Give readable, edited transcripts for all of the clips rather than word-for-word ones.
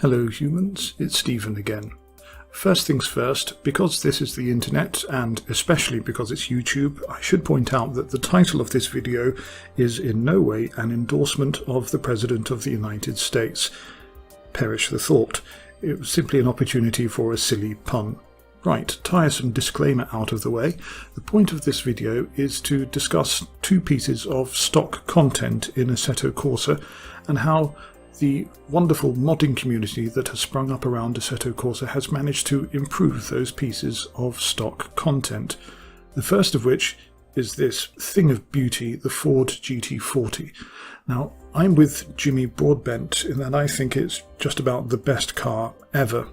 Hello humans, it's Stephen again. First things first, because this is the internet and especially because it's YouTube, I should point out that the title of this video is in no way an endorsement of the President of the United States. Perish the thought. It was simply an opportunity for a silly pun. Right, tiresome disclaimer out of the way. The point of this video is to discuss two pieces of stock content in Assetto Corsa and how the wonderful modding community that has sprung up around Assetto Corsa has managed to improve those pieces of stock content. The first of which is this thing of beauty, the Ford GT40. Now, I'm with Jimmy Broadbent in that I think it's just about the best car ever,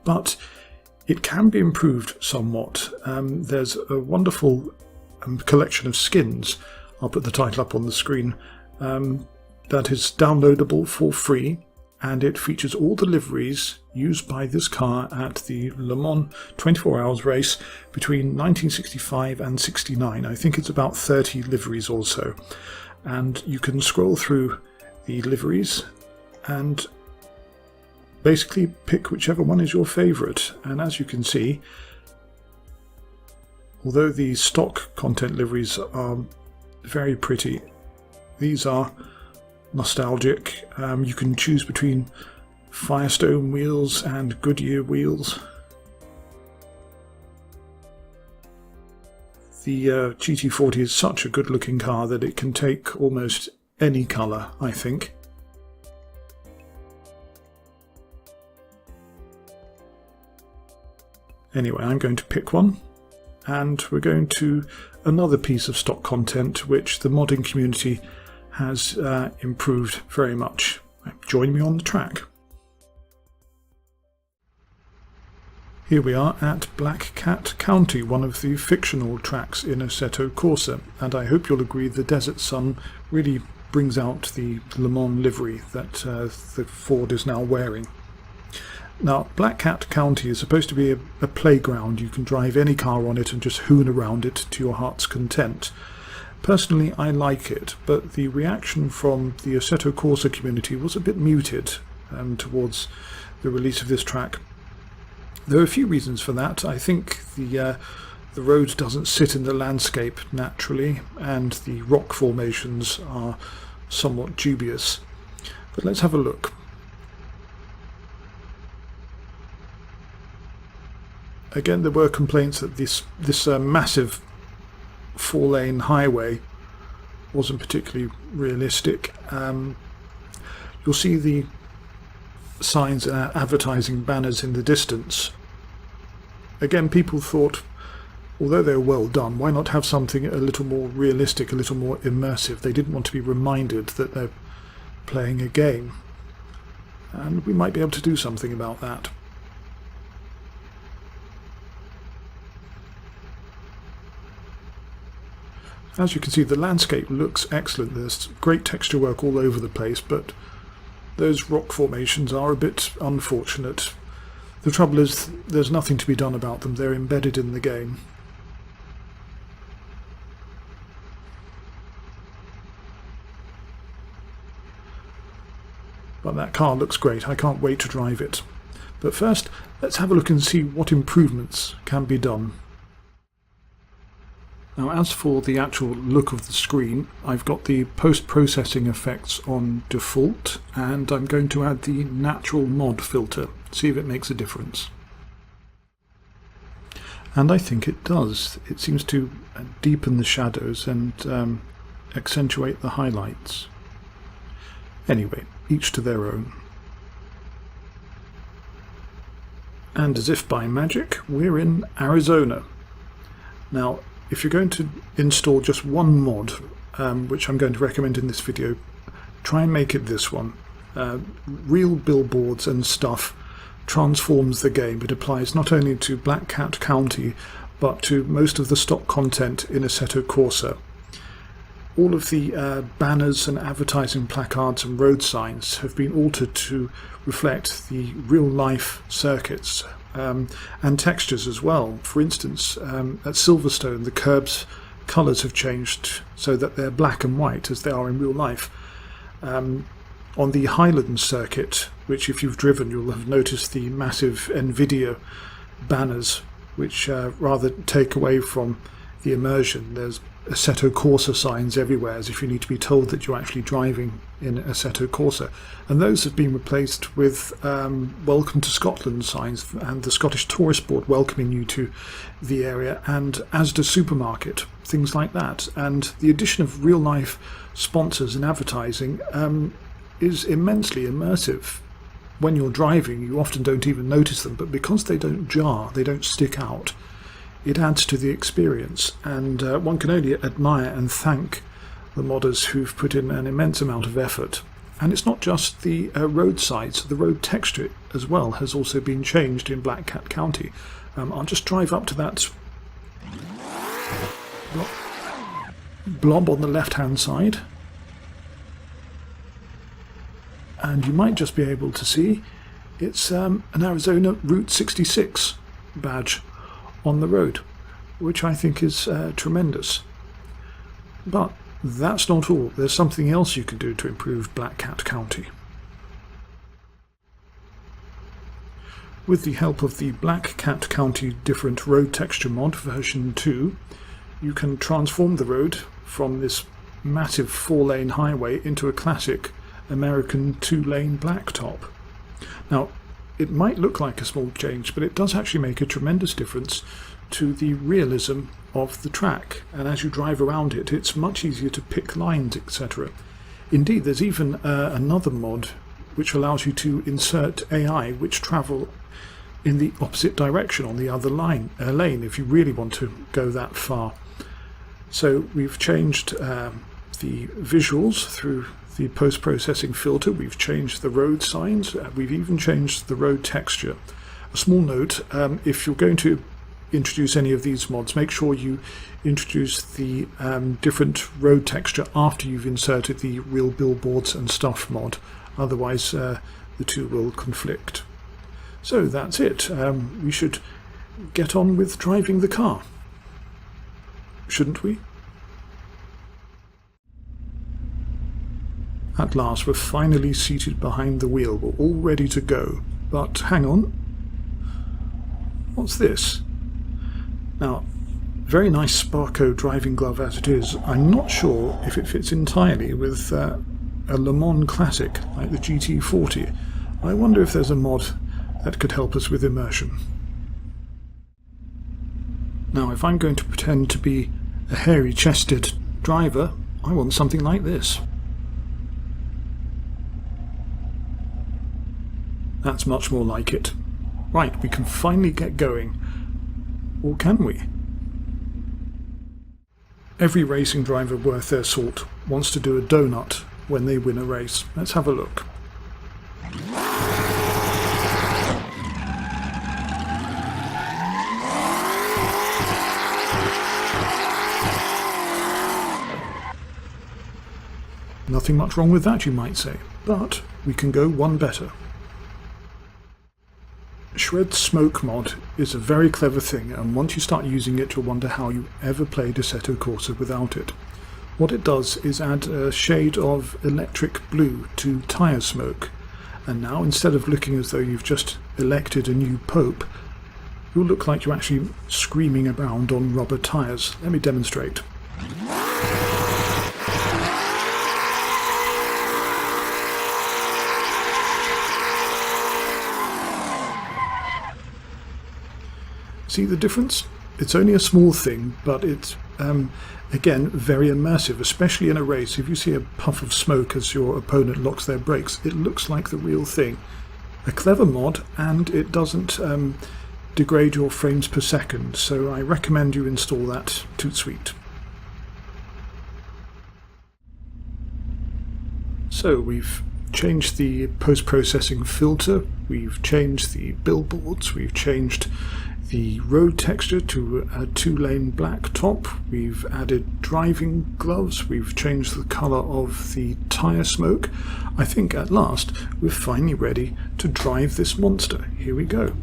but it can be improved somewhat. There's a wonderful collection of skins, I'll put the title up on the screen, that is downloadable for free, and it features all the liveries used by this car at the Le Mans 24 Hours race between 1965 and 69. I think it's about 30 liveries or so. And you can scroll through the liveries and basically pick whichever one is your favourite. And as you can see, although the stock content liveries are very pretty, these are nostalgic. You can choose between Firestone wheels and Goodyear wheels. The GT40 is such a good looking car that it can take almost any colour, I think. Anyway, I'm going to pick one, and we're going to another piece of stock content which the modding community has improved very much. Join me on the track. Here we are at Black Cat County, one of the fictional tracks in Assetto Corsa, and I hope you'll agree the Desert Sun really brings out the Le Mans livery that the Ford is now wearing. Now, Black Cat County is supposed to be a playground. You can drive any car on it and just hoon around it to your heart's content. Personally, I like it, but the reaction from the Assetto Corsa community was a bit muted towards the release of this track. There are a few reasons for that. I think the road doesn't sit in the landscape naturally, and the rock formations are somewhat dubious. But let's have a look. Again, there were complaints that this massive four-lane highway wasn't particularly realistic. You'll see the signs and advertising banners in the distance. Again, people thought, although they were well done, why not have something a little more realistic, a little more immersive? They didn't want to be reminded that they're playing a game, and we might be able to do something about that. As you can see, the landscape looks excellent. There's great texture work all over the place, but those rock formations are a bit unfortunate. The trouble is, there's nothing to be done about them. They're embedded in the game. But that car looks great. I can't wait to drive it. But first, let's have a look and see what improvements can be done. Now, as for the actual look of the screen, I've got the post-processing effects on default, and I'm going to add the natural mod filter, see if it makes a difference. And I think it does. It seems to deepen the shadows and accentuate the highlights. Anyway, each to their own. And as if by magic, we're in Arizona. Now, if you're going to install just one mod, which I'm going to recommend in this video, try and make it this one. Real billboards and stuff transforms the game. It applies not only to Black Cat County, but to most of the stock content in Assetto Corsa. All of the banners and advertising placards and road signs have been altered to reflect the real-life circuits. And textures as well. For instance, at Silverstone, the curbs' colours have changed so that they're black and white as they are in real life. On the Highland circuit, which if you've driven you'll have noticed the massive NVIDIA banners, which rather take away from the immersion. There's Assetto Corsa signs everywhere, as if you need to be told that you're actually driving in Assetto Corsa. And those have been replaced with Welcome to Scotland signs, and the Scottish Tourist Board welcoming you to the area, and Asda Supermarket, things like that. And the addition of real-life sponsors and advertising is immensely immersive. When you're driving, you often don't even notice them, but because they don't jar, they don't stick out, it adds to the experience, and one can only admire and thank the modders who've put in an immense amount of effort. And it's not just the road sides, the road texture as well has also been changed in Black Cat County. I'll just drive up to that blob on the left hand side, and you might just be able to see it's an Arizona Route 66 badge on the road, which I think is tremendous. But that's not all. There's something else you can do to improve Black Cat County. With the help of the Black Cat County Different Road Texture mod version 2, you can transform the road from this massive 4-lane highway into a classic American 2-lane blacktop. Now, it might look like a small change, but it does actually make a tremendous difference to the realism of the track, and as you drive around it, it's much easier to pick lines, etc. Indeed, there's even another mod which allows you to insert AI which travel in the opposite direction on the other lane if you really want to go that far. So we've changed the visuals through the post-processing filter, we've changed the road signs, we've even changed the road texture. A small note, if you're going to introduce any of these mods, make sure you introduce the different road texture after you've inserted the real billboards and stuff mod, otherwise the two will conflict. So that's it. We should get on with driving the car, shouldn't we? At last, we're finally seated behind the wheel. We're all ready to go. But hang on. What's this? Now, very nice Sparco driving glove as it is. I'm not sure if it fits entirely with a Le Mans classic like the GT40. I wonder if there's a mod that could help us with immersion. Now, if I'm going to pretend to be a hairy-chested driver, I want something like this. That's much more like it. Right, we can finally get going. Or can we? Every racing driver worth their salt wants to do a donut when they win a race. Let's have a look. Nothing much wrong with that, you might say, but we can go one better. Shred Smoke mod is a very clever thing, and once you start using it you'll wonder how you ever played Assetto Corsa without it. What it does is add a shade of electric blue to tyre smoke, and now instead of looking as though you've just elected a new pope, you'll look like you're actually screaming around on rubber tyres. Let me demonstrate. See the difference? It's only a small thing, but it's, again, very immersive, especially in a race. If you see a puff of smoke as your opponent locks their brakes, it looks like the real thing. A clever mod, and it doesn't degrade your frames per second, so I recommend you install that toot sweet. So we've changed the post-processing filter, we've changed the billboards, we've changed the road texture to a 2-lane black top, we've added driving gloves, we've changed the colour of the tyre smoke. I think at last we're finally ready to drive this monster. Here we go.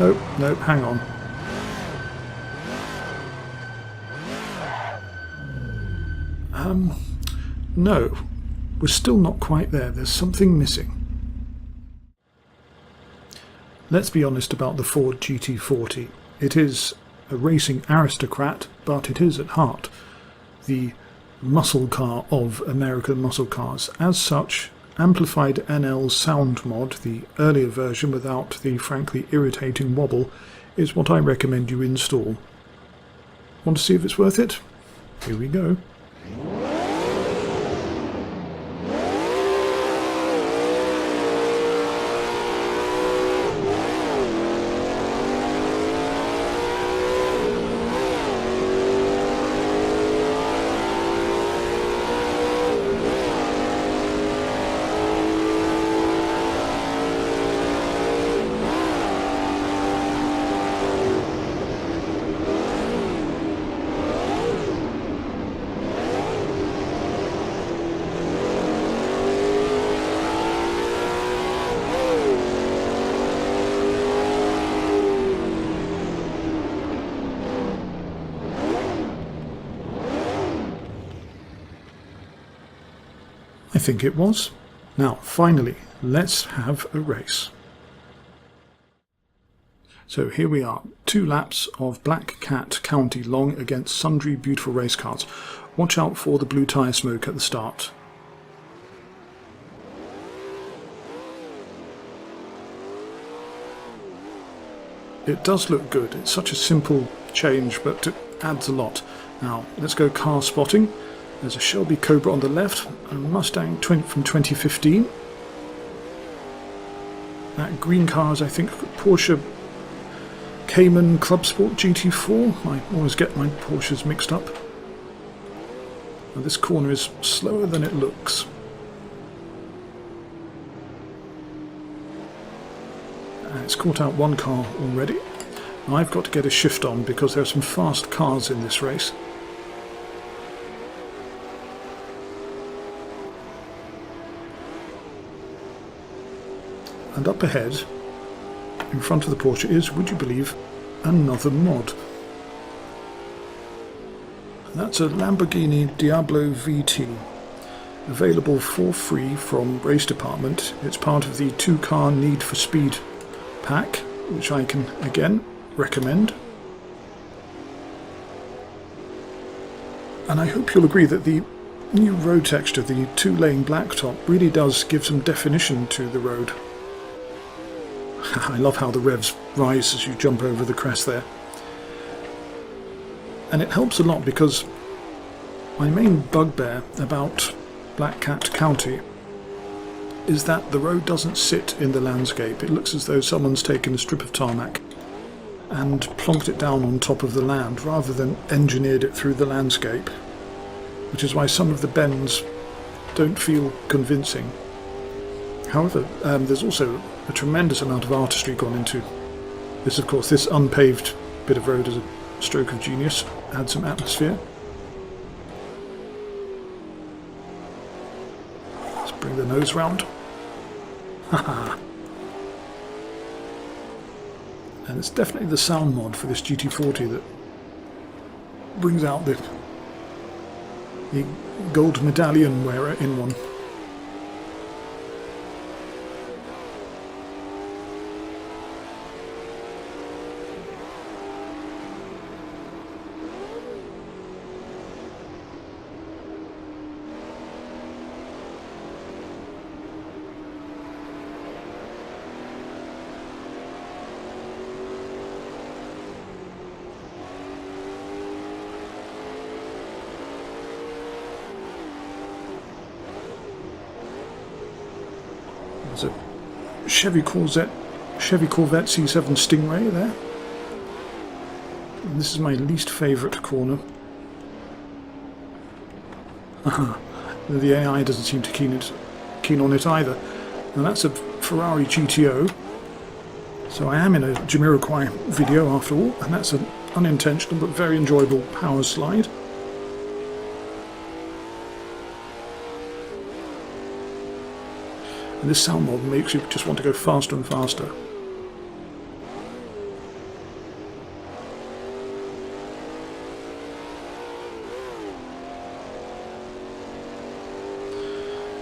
Nope, nope, hang on. No, we're still not quite there. There's something missing. Let's be honest about the Ford GT40. It is a racing aristocrat, but it is at heart the muscle car of American muscle cars. As such, amplified NL's sound mod, the earlier version without the frankly irritating wobble, is what I recommend you install. Want to see if it's worth it? Here we go. I think it was. Now, finally, let's have a race. So here we are, 2 laps of Black Cat County long against sundry beautiful race cars. Watch out for the blue tyre smoke at the start. It does look good. It's such a simple change, but it adds a lot. Now, let's go car spotting. There's a Shelby Cobra on the left, a Mustang from 2015. That green car is, I think, Porsche Cayman Club Sport GT4. I always get my Porsches mixed up. Now, this corner is slower than it looks. And it's caught out one car already. Now, I've got to get a shift on because there are some fast cars in this race. And up ahead, in front of the Porsche is, would you believe, another mod. That's a Lamborghini Diablo VT, available for free from Race Department. It's part of the 2-car Need for Speed pack, which I can again recommend. And I hope you'll agree that the new road texture, the 2-lane blacktop, really does give some definition to the road. I love how the revs rise as you jump over the crest there. And it helps a lot because my main bugbear about Black Cat County is that the road doesn't sit in the landscape. It looks as though someone's taken a strip of tarmac and plonked it down on top of the land rather than engineered it through the landscape, which is why some of the bends don't feel convincing. However, there's also a tremendous amount of artistry gone into this. Of course, this unpaved bit of road is a stroke of genius, adds some atmosphere. Let's bring the nose round. Haha. And it's definitely the sound mod for this GT40 that brings out the gold medallion wearer in one. There's a Chevy Corvette C7 Stingray there. And this is my least favourite corner. The AI doesn't seem to keen on it either. And that's a Ferrari GTO. So I am in a Jamiroquai video after all, and that's an unintentional but very enjoyable power slide. And this sound mod makes you just want to go faster and faster.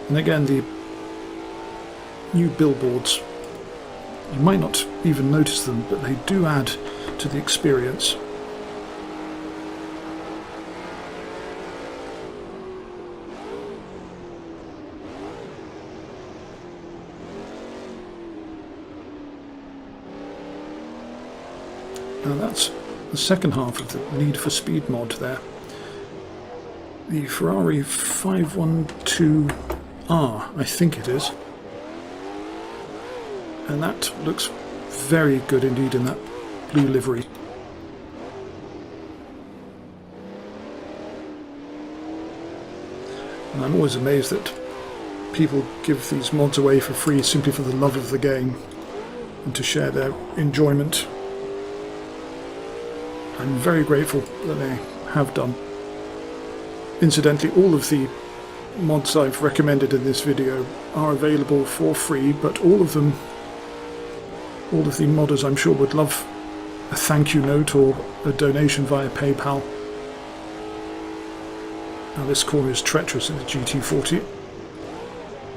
And again, the new billboards, you might not even notice them, but they do add to the experience. Now that's the second half of the Need for Speed mod there. The Ferrari 512R, I think it is. And that looks very good indeed in that blue livery. And I'm always amazed that people give these mods away for free simply for the love of the game and to share their enjoyment. I'm very grateful that they have done. Incidentally, all of the mods I've recommended in this video are available for free, but all of the modders I'm sure would love a thank you note or a donation via PayPal. Now this corner is treacherous in the GT40.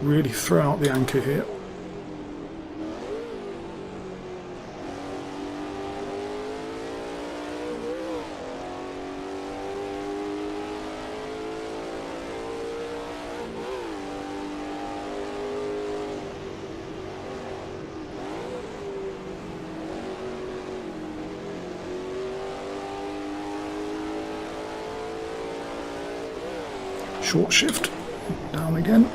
Really throw out the anchor here. Short shift, down again.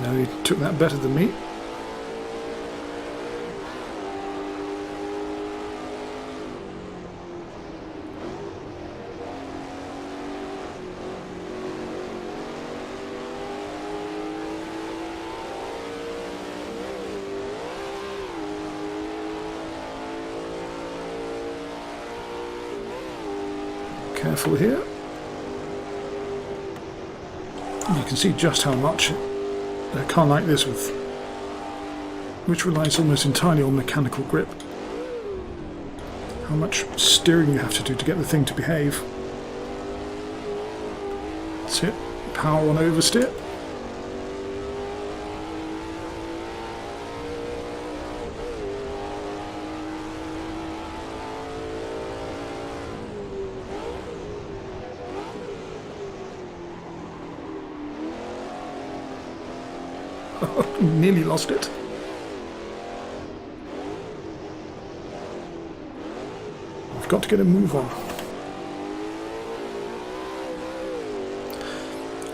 No, he took that better than me. Careful here. You can see just how much a car like this, which relies almost entirely on mechanical grip, how much steering you have to do to get the thing to behave. That's it. Power on oversteer. Nearly lost it. I've got to get a move on.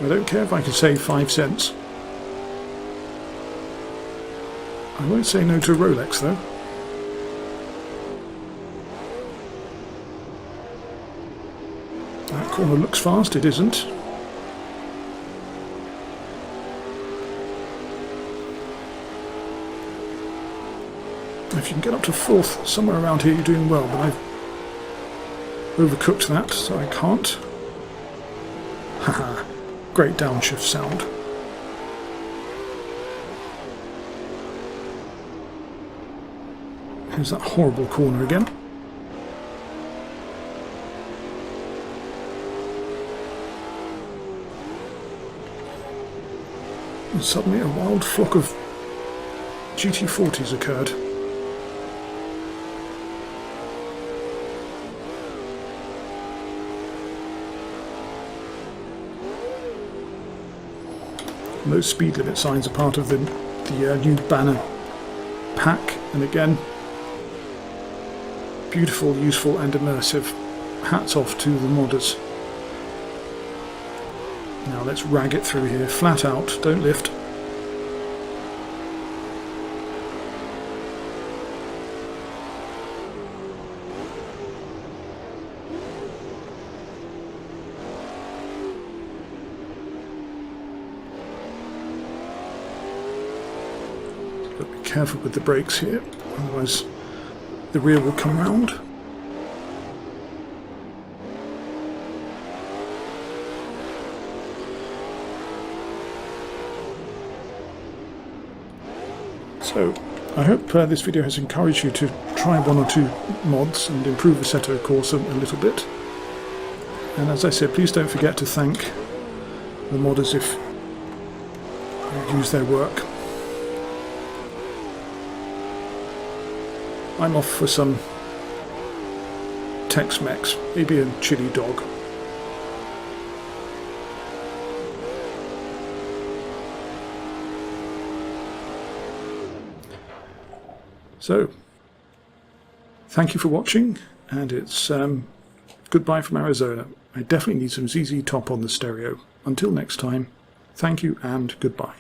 I don't care if I can save 5 cents. I won't say no to a Rolex though. That corner looks fast, it isn't. If you can get up to 4th, somewhere around here, you're doing well, but I've overcooked that, so I can't. Haha, great downshift sound. Here's that horrible corner again. And suddenly a wild flock of GT40s occurred. Those speed limit signs are part of the new banner pack, and again, beautiful, useful and immersive. Hats off to the modders. Now let's rag it through here, flat out, don't lift. Got to be careful with the brakes here, otherwise the rear will come round. So, I hope this video has encouraged you to try 1 or 2 mods and improve Assetto Corsa a little bit. And as I said, please don't forget to thank the modders if you use their work. I'm off for some Tex-Mex, maybe a chili dog. So, thank you for watching, and it's goodbye from Arizona. I definitely need some ZZ Top on the stereo. Until next time, thank you and goodbye.